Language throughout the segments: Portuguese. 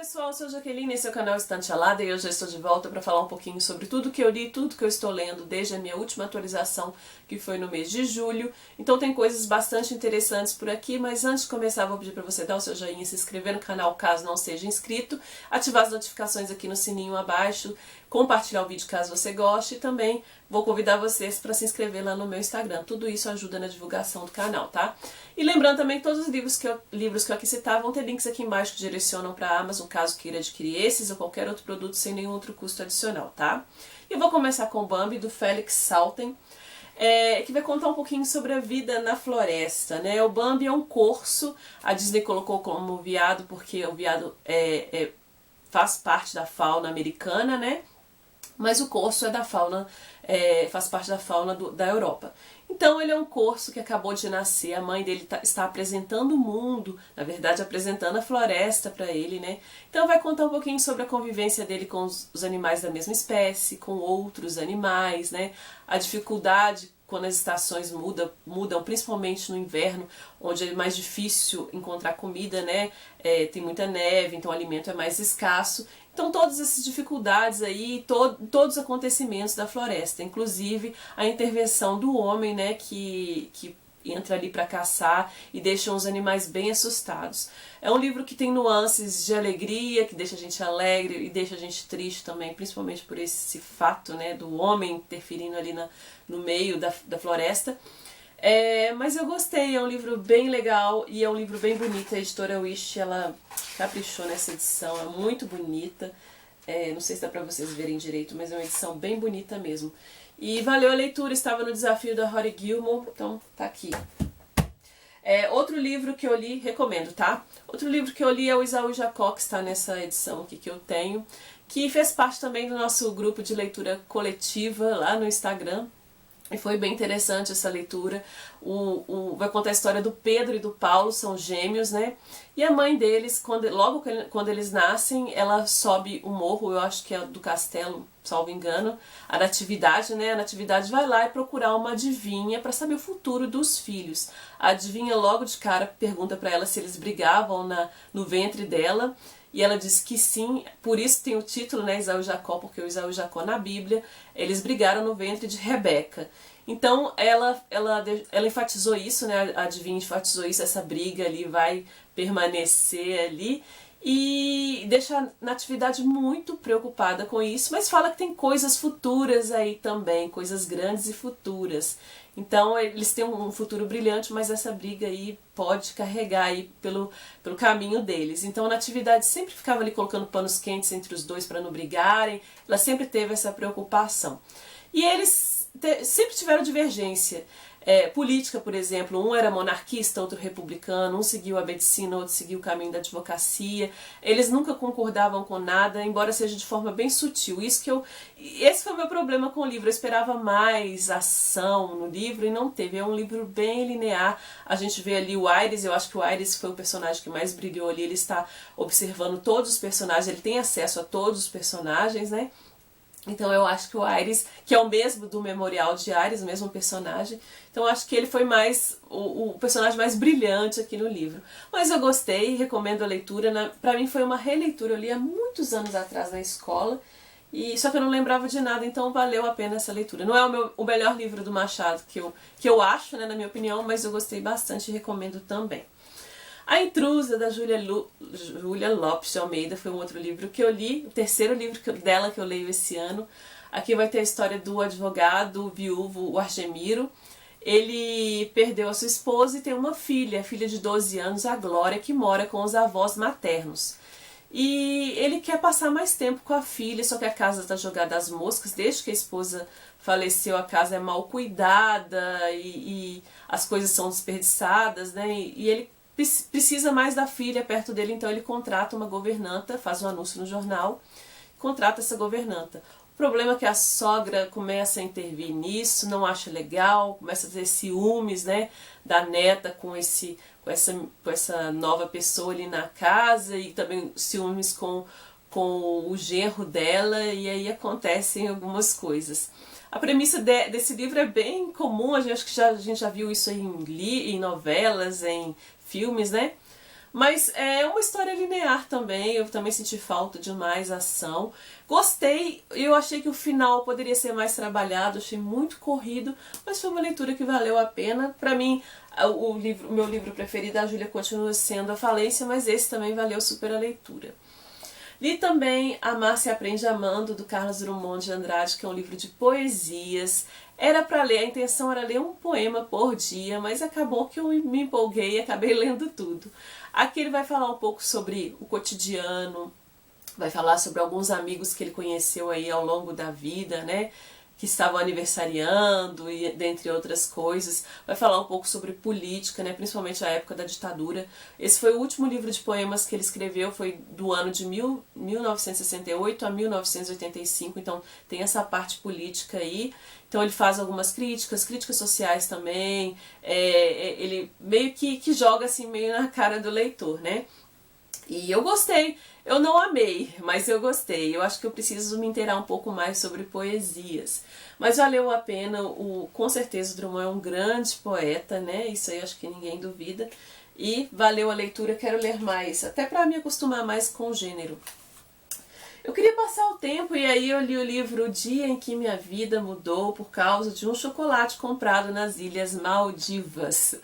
pessoal, eu sou Jaqueline, esse é o canal Estante Alada e hoje eu estou de volta para falar um pouquinho sobre tudo que eu li, tudo que eu estou lendo desde a minha última atualização, que foi no mês de julho. Então tem coisas bastante interessantes por aqui, mas antes de começar vou pedir para você dar o seu joinha, se inscrever no canal caso não seja inscrito, ativar as notificações aqui no sininho abaixo, compartilhar o vídeo caso você goste e também vou convidar vocês para se inscrever lá no meu Instagram. Tudo isso ajuda na divulgação do canal, tá? E lembrando também que todos os livros que eu aqui citar vão ter links aqui embaixo que direcionam para a Amazon, caso queira adquirir esses ou qualquer outro produto sem nenhum outro custo adicional, tá? E eu vou começar com o Bambi, do Felix Salten, que vai contar um pouquinho sobre a vida na floresta, né? O Bambi é um corso, a Disney colocou como veado porque o veado faz parte da fauna americana, né? Mas o corso é da fauna, faz parte da fauna da Europa. Então ele é um corso que acabou de nascer, a mãe dele está apresentando o mundo, na verdade apresentando a floresta para ele, né? Então vai contar um pouquinho sobre a convivência dele com os animais da mesma espécie, com outros animais, né? A dificuldade quando as estações mudam, principalmente no inverno, onde é mais difícil encontrar comida, né? Tem muita neve, então o alimento é mais escasso. Então todas essas dificuldades aí, todos os acontecimentos da floresta, inclusive a intervenção do homem, né, que entra ali para caçar e deixa os animais bem assustados. É um livro que tem nuances de alegria, que deixa a gente alegre e deixa a gente triste também, principalmente por esse fato, né, do homem interferindo ali no meio da floresta. Mas eu gostei, é um livro bem legal e é um livro bem bonito. A editora Wish, ela caprichou nessa edição, é muito bonita. Não sei se dá pra vocês verem direito, mas é uma edição bem bonita mesmo. E valeu a leitura, estava no desafio da Rory Gilmore, então tá aqui. Outro livro que eu li, recomendo, tá? Outro livro que eu li é o Isaú Jacó, que está nessa edição aqui que eu tenho, que fez parte também do nosso grupo de leitura coletiva lá no Instagram. E foi bem interessante essa leitura. Vai contar a história do Pedro e do Paulo, são gêmeos, né? E a mãe deles, logo quando eles nascem, ela sobe o morro, eu acho que é do castelo, salvo engano, a Natividade, né? A Natividade vai lá e procurar uma adivinha para saber o futuro dos filhos. A adivinha logo de cara pergunta para ela se eles brigavam no ventre dela. E ela diz que sim, por isso tem o título, né, Isaú e Jacó, porque o Isaú e Jacó na Bíblia, eles brigaram no ventre de Rebeca. Então ela enfatizou isso, né, a adivinha enfatizou isso, essa briga ali vai permanecer ali. E deixa a Natividade muito preocupada com isso, mas fala que tem coisas futuras aí também, coisas grandes e futuras. Então eles têm um futuro brilhante, mas essa briga aí pode carregar aí pelo caminho deles. Então a Natividade sempre ficava ali colocando panos quentes entre os dois para não brigarem, ela sempre teve essa preocupação. E eles sempre tiveram divergência. Política, por exemplo, um era monarquista, outro republicano, um seguiu a medicina, outro seguiu o caminho da advocacia. Eles nunca concordavam com nada, embora seja de forma bem sutil. Esse foi o meu problema com o livro. Eu esperava mais ação no livro e não teve. É um livro bem linear. A gente vê ali o Iris, eu acho que o Iris foi o personagem que mais brilhou ali. Ele está observando todos os personagens, ele tem acesso a todos os personagens, né? Então eu acho que o Iris, que é o mesmo do Memorial de Iris, o mesmo personagem, então eu acho que ele foi mais o personagem mais brilhante aqui no livro. Mas eu gostei, recomendo a leitura. Pra mim foi uma releitura, eu li há muitos anos atrás na escola, só que eu não lembrava de nada, então valeu a pena essa leitura. Não é o melhor livro do Machado que eu acho, né, na minha opinião, mas eu gostei bastante e recomendo também. A Intrusa, da Júlia Lopes de Almeida, foi um outro livro que eu li, o terceiro livro dela que eu leio esse ano. Aqui vai ter a história do advogado viúvo, o Argemiro. Ele perdeu a sua esposa e tem uma filha de 12 anos, a Glória, que mora com os avós maternos. E ele quer passar mais tempo com a filha, só que a casa está jogada às moscas. Desde que a esposa faleceu, a casa é mal cuidada e as coisas são desperdiçadas, né? E ele precisa mais da filha perto dele, então ele contrata uma governanta, faz um anúncio no jornal, contrata essa governanta. O problema é que a sogra começa a intervir nisso, não acha legal, começa a ter ciúmes, né, da neta com essa nova pessoa ali na casa, e também ciúmes com o genro dela, e aí acontecem algumas coisas. A premissa desse livro é bem comum, acho que a gente já viu isso em novelas, em filmes, né? Mas é uma história linear também, eu também senti falta de mais ação. Gostei, eu achei que o final poderia ser mais trabalhado, achei muito corrido, mas foi uma leitura que valeu a pena. Pra mim, o meu livro preferido, A Júlia, continua sendo A Falência, mas esse também valeu super a leitura. Li também Amar se Aprende Amando, do Carlos Drummond de Andrade, que é um livro de poesias. Era para ler, a intenção era ler um poema por dia, mas acabou que eu me empolguei e acabei lendo tudo. Aqui ele vai falar um pouco sobre o cotidiano, vai falar sobre alguns amigos que ele conheceu aí ao longo da vida, né? Que estavam aniversariando e dentre outras coisas. Vai falar um pouco sobre política, né, principalmente a época da ditadura. Esse foi o último livro de poemas que ele escreveu, foi do ano de 1968 a 1985, então tem essa parte política aí. Então ele faz algumas críticas sociais também, ele meio que joga assim meio na cara do leitor, né? E eu gostei, eu não amei, mas eu gostei. Eu acho que eu preciso me inteirar um pouco mais sobre poesias. Mas valeu a pena, com certeza o Drummond é um grande poeta, né? Isso aí eu acho que ninguém duvida. E valeu a leitura, quero ler mais, até para me acostumar mais com o gênero. Eu queria passar o tempo e aí eu li o livro O Dia em que Minha Vida Mudou por causa de um chocolate comprado nas Ilhas Maldivas,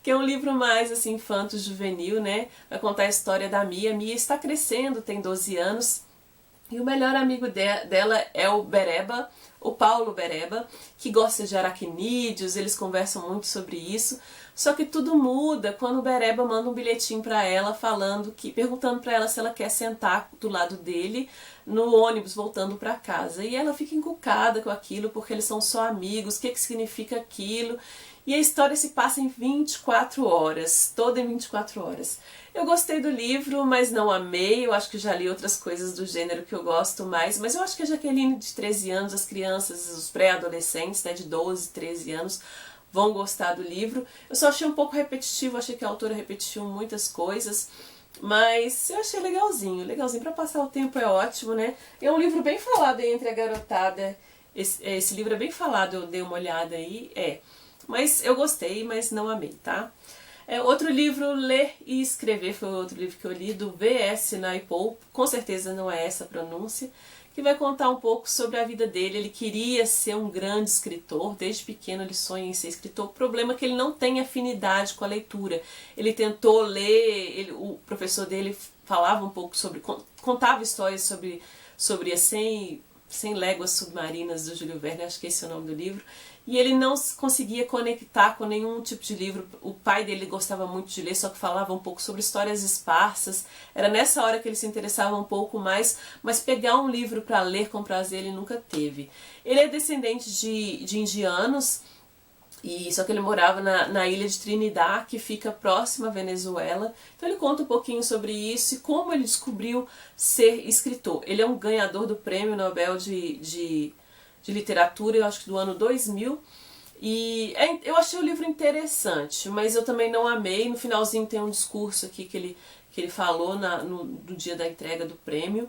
que é um livro mais assim infanto-juvenil, né? Vai contar a história da Mia. Mia está crescendo, tem 12 anos e o melhor amigo dela é o Bereba, o Paulo Bereba, que gosta de aracnídeos, eles conversam muito sobre isso. Só que tudo muda quando o Bereba manda um bilhetinho para ela perguntando para ela se ela quer sentar do lado dele no ônibus voltando para casa. E ela fica encucada com aquilo porque eles são só amigos, o que significa aquilo? E a história se passa em 24 horas, toda em 24 horas. Eu gostei do livro, mas não amei. Eu acho que já li outras coisas do gênero que eu gosto mais. Mas eu acho que a Jaqueline de 13 anos, as crianças, os pré-adolescentes, né, de 12, 13 anos, vão gostar do livro. Eu só achei um pouco repetitivo, achei que a autora repetiu muitas coisas. Mas eu achei legalzinho, legalzinho. Para passar o tempo é ótimo, né? É um livro bem falado aí entre a garotada. Esse livro é bem falado, eu dei uma olhada aí. Mas eu gostei, mas não amei, tá? Outro livro, Ler e Escrever, foi outro livro que eu li, do V.S. Naipaul, com certeza não é essa a pronúncia, que vai contar um pouco sobre a vida dele. Ele queria ser um grande escritor, desde pequeno ele sonha em ser escritor. O problema é que ele não tem afinidade com a leitura. Ele tentou ler, o professor dele falava um pouco sobre, contava histórias sobre as 100 Léguas Submarinas do Júlio Verne, acho que esse é o nome do livro, e ele não conseguia conectar com nenhum tipo de livro. O pai dele gostava muito de ler, só que falava um pouco sobre histórias esparsas. Era nessa hora que ele se interessava um pouco mais, mas pegar um livro para ler com prazer ele nunca teve. Ele é descendente de indianos, só que ele morava na ilha de Trinidad, que fica próxima à Venezuela. Então ele conta um pouquinho sobre isso e como ele descobriu ser escritor. Ele é um ganhador do Prêmio Nobel de Literatura, eu acho que do ano 2000. E eu achei o livro interessante, mas eu também não amei. No finalzinho tem um discurso aqui que ele falou no dia da entrega do prêmio.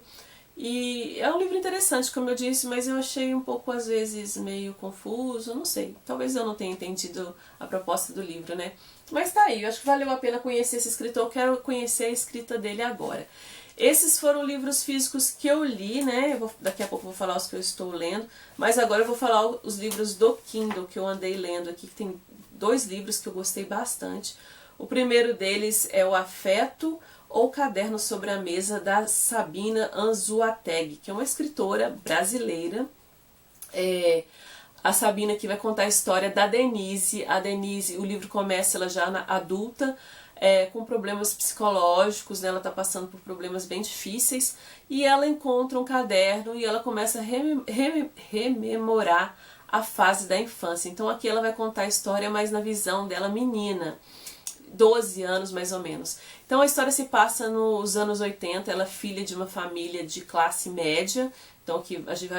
E é um livro interessante, como eu disse, mas eu achei um pouco, às vezes, meio confuso, não sei. Talvez eu não tenha entendido a proposta do livro, né? Mas tá aí, eu acho que valeu a pena conhecer esse escritor, eu quero conhecer a escrita dele agora. Esses foram livros físicos que eu li, né? Daqui a pouco eu vou falar os que eu estou lendo, mas agora eu vou falar os livros do Kindle que eu andei lendo aqui, que tem 2 livros que eu gostei bastante. O primeiro deles é O Afeto ou Caderno sobre a Mesa, da Sabina Anzuategui, que é uma escritora brasileira. A Sabina aqui vai contar a história da Denise. A Denise, o livro começa ela já adulta, com problemas psicológicos, né? Ela está passando por problemas bem difíceis, e ela encontra um caderno e ela começa a rememorar a fase da infância. Então aqui ela vai contar a história, mas na visão dela menina, 12 anos mais ou menos. Então a história se passa nos anos 80, ela é filha de uma família de classe média, então que a gente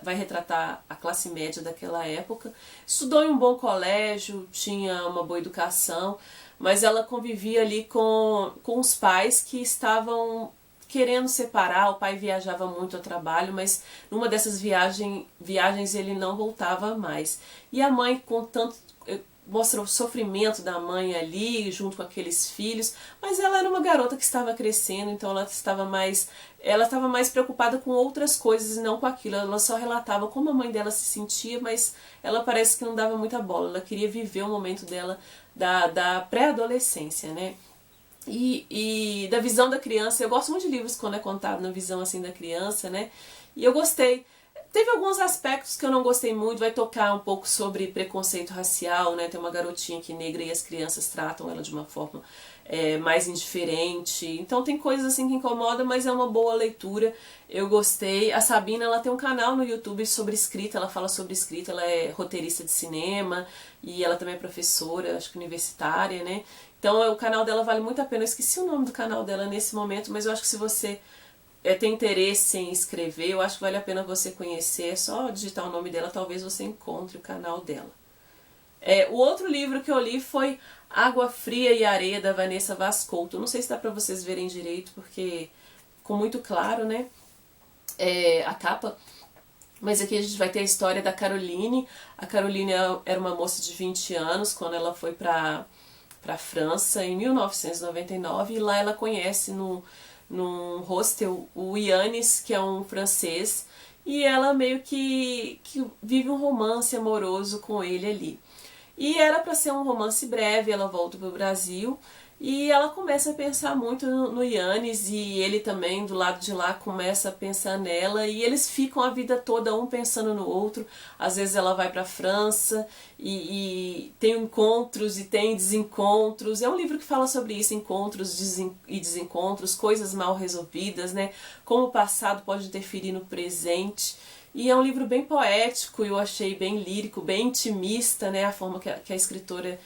vai retratar a classe média daquela época. Estudou em um bom colégio, tinha uma boa educação, mas ela convivia ali com os pais que estavam querendo separar. O pai viajava muito ao trabalho, mas numa dessas viagens ele não voltava mais. E a mãe, mostra o sofrimento da mãe ali, junto com aqueles filhos, mas ela era uma garota que estava crescendo, então ela estava mais preocupada com outras coisas e não com aquilo. Ela só relatava como a mãe dela se sentia, mas ela parece que não dava muita bola. Ela queria viver o momento dela da pré-adolescência, né? E da visão da criança. Eu gosto muito de livros quando é contado na visão assim da criança, né? E eu gostei. Teve alguns aspectos que eu não gostei muito, vai tocar um pouco sobre preconceito racial, né? Tem uma garotinha que é negra e as crianças tratam ela de uma forma mais indiferente. Então tem coisas assim que incomodam, mas é uma boa leitura. Eu gostei. A Sabina, ela tem um canal no YouTube sobre escrita, ela fala sobre escrita, ela é roteirista de cinema e ela também é professora, acho que universitária, né? Então o canal dela vale muito a pena. Eu esqueci o nome do canal dela nesse momento, mas eu acho que se você tem interesse em escrever, eu acho que vale a pena você conhecer. É só digitar o nome dela, talvez você encontre o canal dela. O outro livro que eu li foi Água Fria e Areia, da Vanessa Vaz Couto. Não sei se dá pra vocês verem direito, porque ficou muito claro, né? A capa. Mas aqui a gente vai ter a história da Caroline. A Caroline era uma moça de 20 anos quando ela foi pra França em 1999, e lá ela conhece num hostel o Yannis, que é um francês, e ela meio que vive um romance amoroso com ele ali. E era para ser um romance breve, ela volta pro Brasil e ela começa a pensar muito no Yannis, e ele também do lado de lá começa a pensar nela, e eles ficam a vida toda um pensando no outro. Às vezes ela vai para a França e tem encontros e tem desencontros. É um livro que fala sobre isso, encontros e desencontros, coisas mal resolvidas, né? Como o passado pode interferir no presente. E é um livro bem poético, eu achei bem lírico, bem intimista, né? A forma que a escritora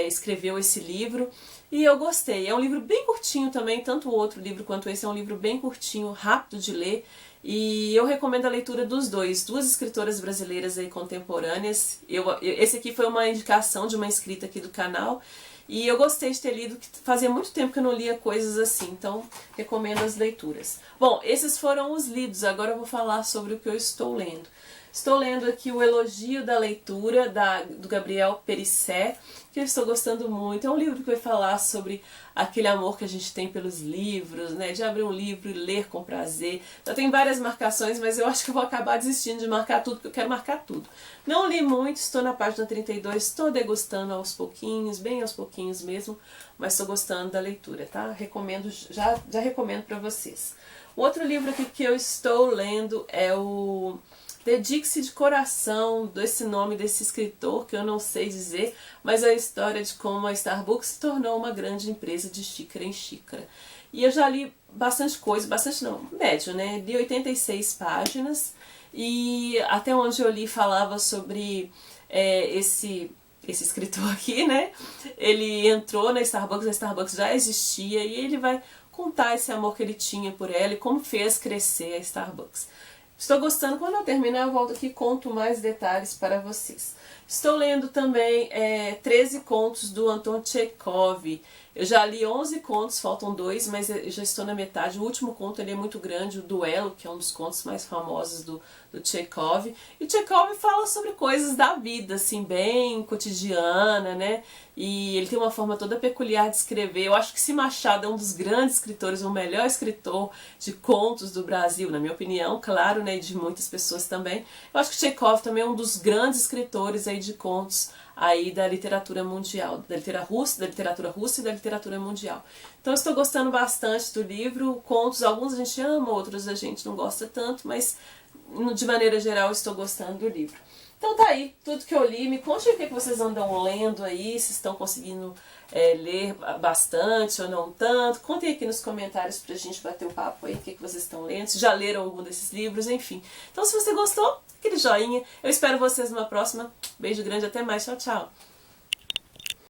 escreveu esse livro. E eu gostei. É um livro bem curtinho também, tanto o outro livro quanto esse é um livro bem curtinho, rápido de ler. E eu recomendo a leitura dos dois, duas escritoras brasileiras aí contemporâneas. Esse aqui foi uma indicação de uma inscrita aqui do canal. E eu gostei de ter lido, que fazia muito tempo que eu não lia coisas assim, então recomendo as leituras. Bom, esses foram os lidos, agora eu vou falar sobre o que eu estou lendo. Estou lendo aqui o Elogio da Leitura, do Gabriel Perisset, que eu estou gostando muito. É um livro que vai falar sobre aquele amor que a gente tem pelos livros, né? De abrir um livro e ler com prazer. Já tem várias marcações, mas eu acho que eu vou acabar desistindo de marcar tudo, porque eu quero marcar tudo. Não li muito, estou na página 32, estou degustando aos pouquinhos, bem aos pouquinhos mesmo, mas estou gostando da leitura, tá? Recomendo, já recomendo para vocês. O outro livro aqui que eu estou lendo é o Dedique-se de Coração, desse nome desse escritor que eu não sei dizer, mas é a história de como a Starbucks se tornou uma grande empresa de xícara em xícara. E eu já li bastante coisa, bastante não, médio, né? Li 86 páginas e até onde eu li falava sobre esse escritor aqui, né? Ele entrou na Starbucks, a Starbucks já existia e ele vai contar esse amor que ele tinha por ela e como fez crescer a Starbucks. Estou gostando. Quando eu terminar eu volto aqui e conto mais detalhes para vocês. Estou lendo também 13 contos do Anton Chekhov. Eu já li 11 contos, faltam 2, mas eu já estou na metade. O último conto ele é muito grande, o Duelo, que é um dos contos mais famosos do Chekhov. E Chekhov fala sobre coisas da vida, assim, bem cotidiana, né? E ele tem uma forma toda peculiar de escrever. Eu acho que se Machado é um dos grandes escritores, o melhor escritor de contos do Brasil, na minha opinião, claro, né? E de muitas pessoas também. Eu acho que Chekhov também é um dos grandes escritores aí de contos aí da literatura mundial, da literatura russa e da literatura mundial. Então eu estou gostando bastante do livro. Contos, alguns a gente ama, outros a gente não gosta tanto, mas de maneira geral eu estou gostando do livro. Então tá aí, tudo que eu li. Me conte o que vocês andam lendo aí, se estão conseguindo ler bastante ou não tanto. Contem aqui nos comentários pra gente bater um papo aí, o que vocês estão lendo, se já leram algum desses livros, enfim. Então se você gostou, aquele joinha. Eu espero vocês numa próxima. Beijo grande, até mais, tchau, tchau.